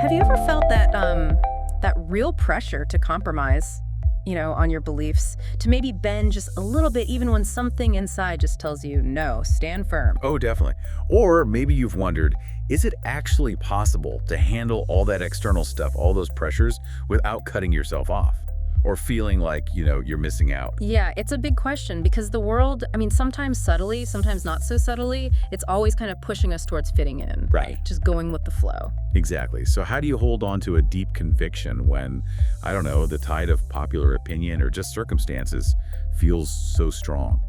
Have you ever felt that real pressure to compromise, on your beliefs, to maybe bend just a little bit, even when something inside just tells you, no, stand firm? Oh, definitely. Or maybe you've wondered, is it actually possible to handle all that external stuff, all those pressures, without cutting yourself off? Or feeling like, you're missing out? Yeah, it's a big question because the world, sometimes subtly, sometimes not so subtly, it's always kind of pushing us towards fitting in. Right. Just going with the flow. Exactly. So how do you hold on to a deep conviction when, the tide of popular opinion or just circumstances feels so strong?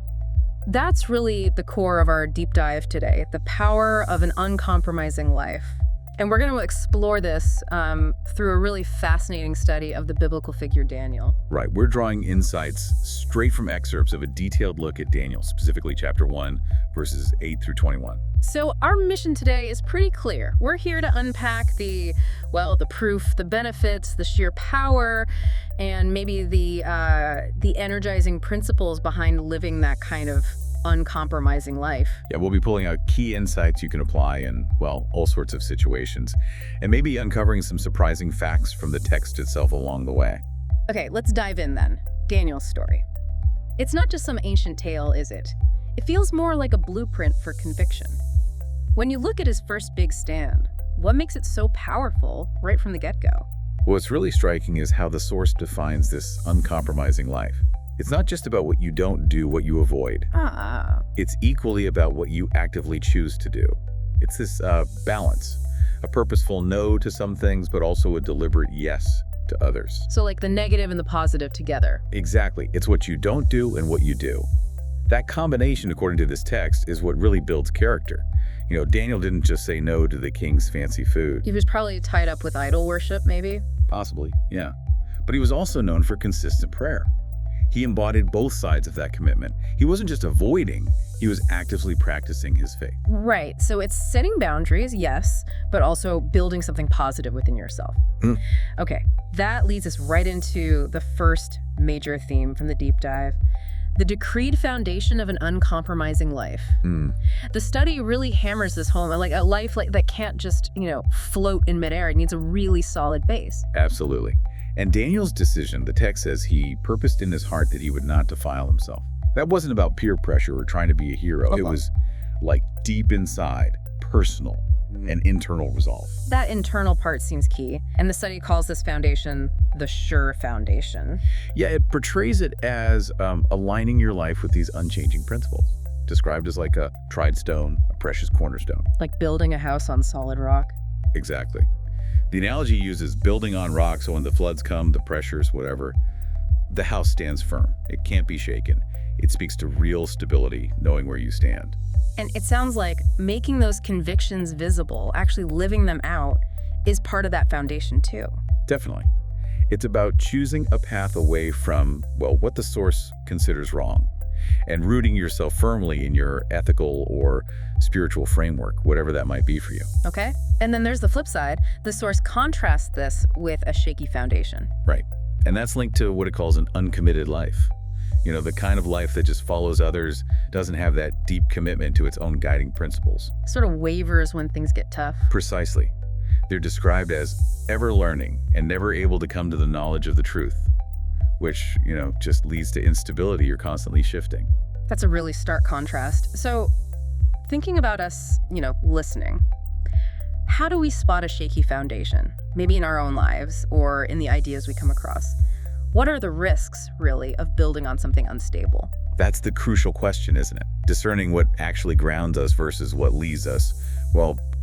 That's really the core of our deep dive today, the power of an uncompromising life. And we're going to explore this through a really fascinating study of the biblical figure Daniel. Right. We're drawing insights straight from excerpts of a detailed look at Daniel, specifically chapter 1, verses 8 through 21. So our mission today is pretty clear. We're here to unpack the proof, the benefits, the sheer power, and maybe the energizing principles behind living that kind of uncompromising life. Yeah, we'll be pulling out key insights you can apply in, all sorts of situations, and maybe uncovering some surprising facts from the text itself along the way. Okay, let's dive in then. Daniel's story. It's not just some ancient tale, is it? It feels more like a blueprint for conviction. When you look at his first big stand, what makes it so powerful right from the get-go? What's really striking is how the source defines this uncompromising life. It's not just about what you don't do, what you avoid. It's equally about what you actively choose to do. It's this balance, a purposeful no to some things, but also a deliberate yes to others. So like the negative and the positive together. Exactly. It's what you don't do and what you do. That combination, according to this text, is what really builds character. Daniel didn't just say no to the king's fancy food. He was probably tied up with idol worship, maybe? Possibly, yeah. But he was also known for consistent prayer. He embodied both sides of that commitment. He wasn't just avoiding, he was actively practicing his faith. Right, so it's setting boundaries, yes, but also building something positive within yourself. Okay, that leads us right into the first major theme from the deep dive, the decreed foundation of an uncompromising life. The study really hammers this home, like a life that can't just, float in midair. It needs a really solid base. Absolutely. And Daniel's decision, the text says he purposed in his heart that he would not defile himself. That wasn't about peer pressure or trying to be a hero. It was like deep inside, personal, and internal resolve. That internal part seems key, and the study calls this foundation the sure foundation. Yeah, it portrays it as aligning your life with these unchanging principles, described as like a tried stone, a precious cornerstone. Like building a house on solid rock? Exactly. The analogy uses building on rock, so when the floods come, the pressures, whatever, the house stands firm. It can't be shaken. It speaks to real stability, knowing where you stand. And it sounds like making those convictions visible, actually living them out, is part of that foundation too. Definitely. It's about choosing a path away from, what the source considers wrong, and rooting yourself firmly in your ethical or spiritual framework, whatever that might be for you. Okay. And then there's the flip side. The source contrasts this with a shaky foundation. Right. And that's linked to what it calls an uncommitted life. The kind of life that just follows others, doesn't have that deep commitment to its own guiding principles. Sort of wavers when things get tough. Precisely. They're described as ever learning and never able to come to the knowledge of the truth, which, just leads to instability. You're constantly shifting. That's a really stark contrast. So thinking about us, listening, how do we spot a shaky foundation? Maybe in our own lives or in the ideas we come across. What are the risks, really, of building on something unstable? That's the crucial question, isn't it? Discerning what actually grounds us versus what leaves us,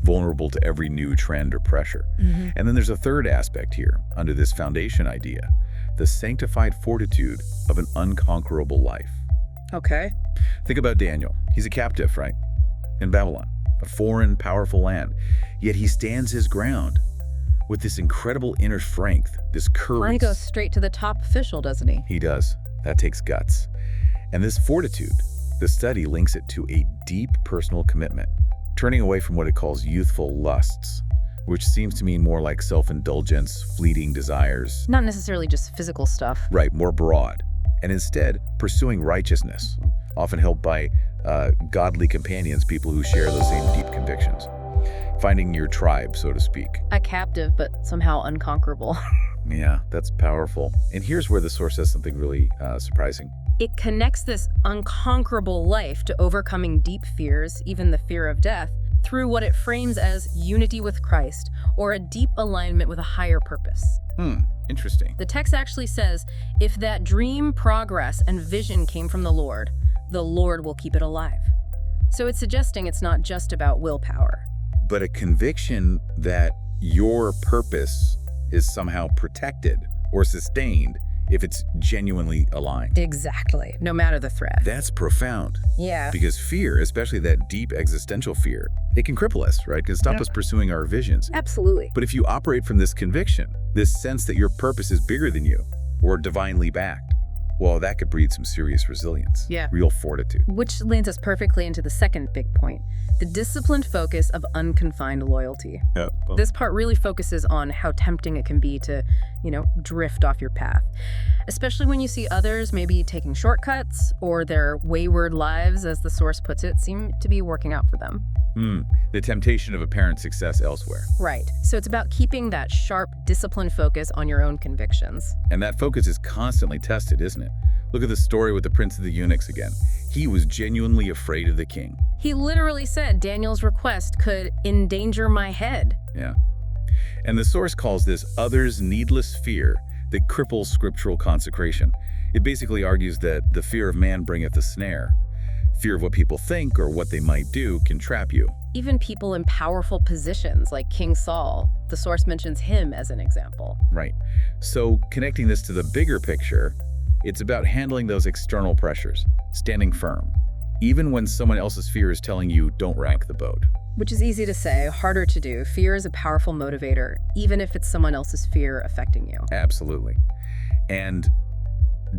vulnerable to every new trend or pressure. And then there's a third aspect here, under this foundation idea, the sanctified fortitude of an unconquerable life. Okay. Think about Daniel. He's a captive, right? In Babylon, a foreign, powerful land. Yet he stands his ground with this incredible inner strength, this courage. He goes straight to the top official, doesn't he? He does. That takes guts. And this fortitude, the study links it to a deep personal commitment, turning away from what it calls youthful lusts, which seems to mean more like self-indulgence, fleeting desires. Not necessarily just physical stuff. Right, more broad. And instead, pursuing righteousness, often helped by godly companions, people who share those same deep convictions. finding your tribe, so to speak. A captive, but somehow unconquerable. Yeah, that's powerful. And here's where the source says something really surprising. It connects this unconquerable life to overcoming deep fears, even the fear of death, through what it frames as unity with Christ, or a deep alignment with a higher purpose. Interesting. The text actually says, if that dream, progress, and vision came from the Lord will keep it alive. So it's suggesting it's not just about willpower. But a conviction that your purpose is somehow protected or sustained if it's genuinely aligned. Exactly, no matter the threat. That's profound. Yeah. Because fear, especially that deep existential fear, it can cripple us, right? It can stop us pursuing our visions. Absolutely. But if you operate from this conviction, this sense that your purpose is bigger than you or divinely backed, well, that could breed some serious resilience. Yeah. Real fortitude. Which leads us perfectly into the second big point, the disciplined focus of unconfined loyalty. Yeah, well, This part really focuses on how tempting it can be to, drift off your path, especially when you see others maybe taking shortcuts or their wayward lives, as the source puts it, seem to be working out for them. the temptation of apparent success elsewhere. Right. So it's about keeping that sharp, disciplined focus on your own convictions. And that focus is constantly tested, isn't it? Look at the story with the Prince of the Eunuchs again. He was genuinely afraid of the king. He literally said Daniel's request could endanger my head. Yeah. And the source calls this others' needless fear that cripples scriptural consecration. It basically argues that the fear of man bringeth a snare. Fear of what people think or what they might do can trap you. Even people in powerful positions like King Saul, the source mentions him as an example. Right. So connecting this to the bigger picture, it's about handling those external pressures, standing firm, even when someone else's fear is telling you don't rock the boat. Which is easy to say, harder to do. Fear is a powerful motivator, even if it's someone else's fear affecting you. Absolutely. And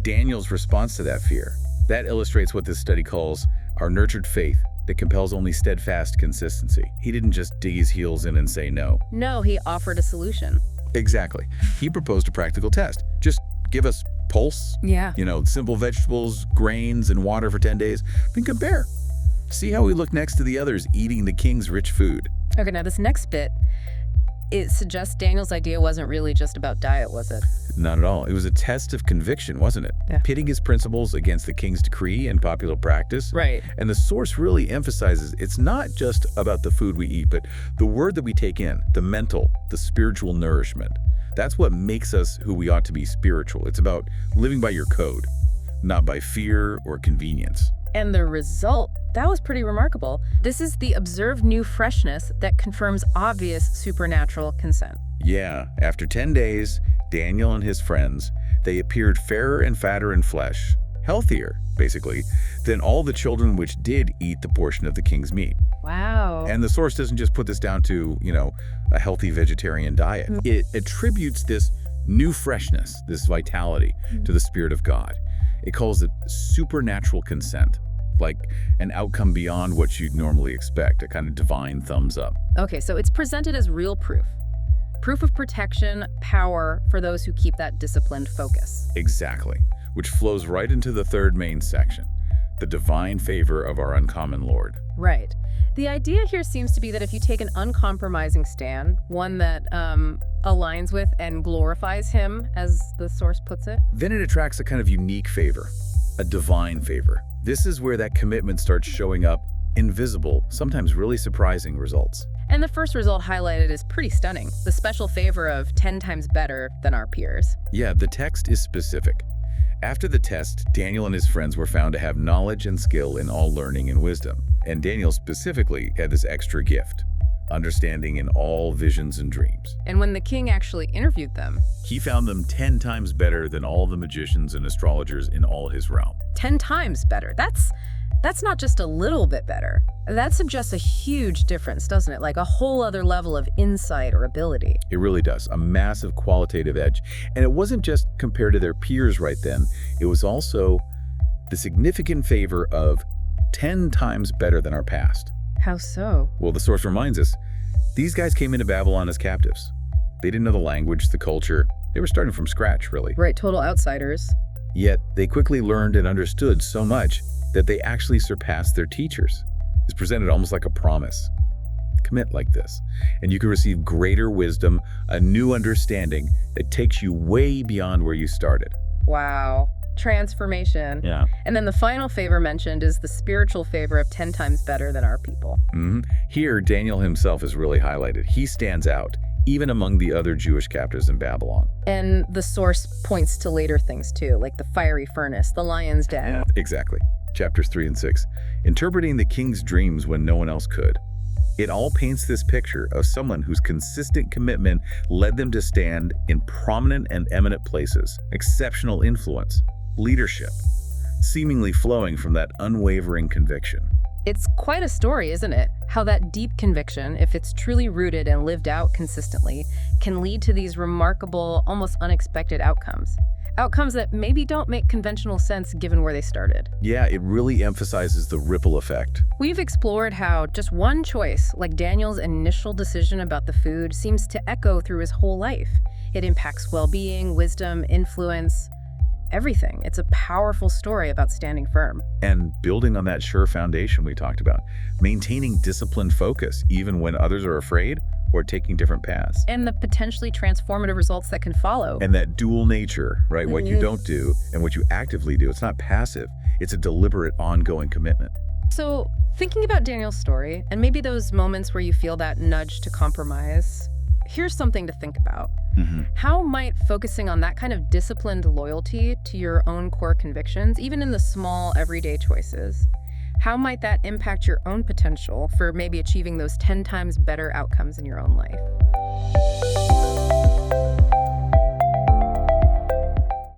Daniel's response to that fear, that illustrates what this study calls our nurtured faith that compels only steadfast consistency. He didn't just dig his heels in and say no. No, he offered a solution. Exactly. He proposed a practical test. Just give us pulse, Yeah. Simple vegetables, grains, and water for 10 days, then compare. See how we look next to the others eating the king's rich food. Okay, now this next bit, it suggests Daniel's idea wasn't really just about diet, was it? Not at all. It was a test of conviction, wasn't it? Yeah. Pitting his principles against the king's decree and popular practice. Right. And the source really emphasizes it's not just about the food we eat, but the word that we take in, the mental, the spiritual nourishment. That's what makes us who we ought to be spiritual. It's about living by your code, not by fear or convenience. And the result, that was pretty remarkable. This is the observed new freshness that confirms obvious supernatural consent. Yeah, after 10 days, Daniel and his friends, they appeared fairer and fatter in flesh, healthier, basically, than all the children which did eat the portion of the king's meat. Wow. And the source doesn't just put this down to, a healthy vegetarian diet. It attributes this new freshness, this vitality, to the Spirit of God. It calls it supernatural consent, like an outcome beyond what you'd normally expect, a kind of divine thumbs up. Okay, so it's presented as real proof. Proof of protection, power for those who keep that disciplined focus. Exactly, which flows right into the third main section, the divine favor of our uncommon Lord. Right. The idea here seems to be that if you take an uncompromising stand, one that aligns with and glorifies him, as the source puts it, Then it attracts a kind of unique favor, a divine favor. This is where that commitment starts showing up invisible, sometimes really surprising results. and the first result highlighted is pretty stunning, the special favor of 10 times better than our peers. Yeah, the text is specific. After the test, Daniel and his friends were found to have knowledge and skill in all learning and wisdom. And Daniel specifically had this extra gift, understanding in all visions and dreams. And when the king actually interviewed them, He found them 10 times better than all the magicians and astrologers in all his realm. 10 times better. That's not just a little bit better. That suggests a huge difference, doesn't it? Like a whole other level of insight or ability. It really does, a massive qualitative edge. And it wasn't just compared to their peers right then, it was also the significant favor of 10 times better than our past. How so? Well, the source reminds us, these guys came into Babylon as captives. They didn't know the language, the culture. They were starting from scratch, really. Right, total outsiders. Yet, they quickly learned and understood so much that they actually surpassed their teachers. It's presented almost like a promise. Commit like this, and you can receive greater wisdom, a new understanding that takes you way beyond where you started. Wow. Transformation. Yeah. And then the final favor mentioned is the spiritual favor of 10 times better than our people. Here, Daniel himself is really highlighted. He stands out, even among the other Jewish captives in Babylon. And the source points to later things too, like the fiery furnace, the lion's den. Yeah, exactly. Chapters 3 and 6. Interpreting the king's dreams when no one else could. It all paints this picture of someone whose consistent commitment led them to stand in prominent and eminent places, exceptional influence, leadership, seemingly flowing from that unwavering conviction. It's quite a story, isn't it? How that deep conviction, if it's truly rooted and lived out consistently, can lead to these remarkable, almost unexpected outcomes. Outcomes that maybe don't make conventional sense given where they started. Yeah, it really emphasizes the ripple effect. We've explored how just one choice, like Daniel's initial decision about the food, seems to echo through his whole life. It impacts well-being, wisdom, influence, everything. It's a powerful story about standing firm. And building on that sure foundation we talked about, maintaining disciplined focus even when others are afraid or taking different paths. And the potentially transformative results that can follow. And that dual nature, right? What you don't do and what you actively do. It's not passive. It's a deliberate, ongoing commitment. So, thinking about Daniel's story, and maybe those moments where you feel that nudge to compromise, here's something to think about. How might focusing on that kind of disciplined loyalty to your own core convictions, even in the small, everyday choices, how might that impact your own potential for maybe achieving those 10 times better outcomes in your own life?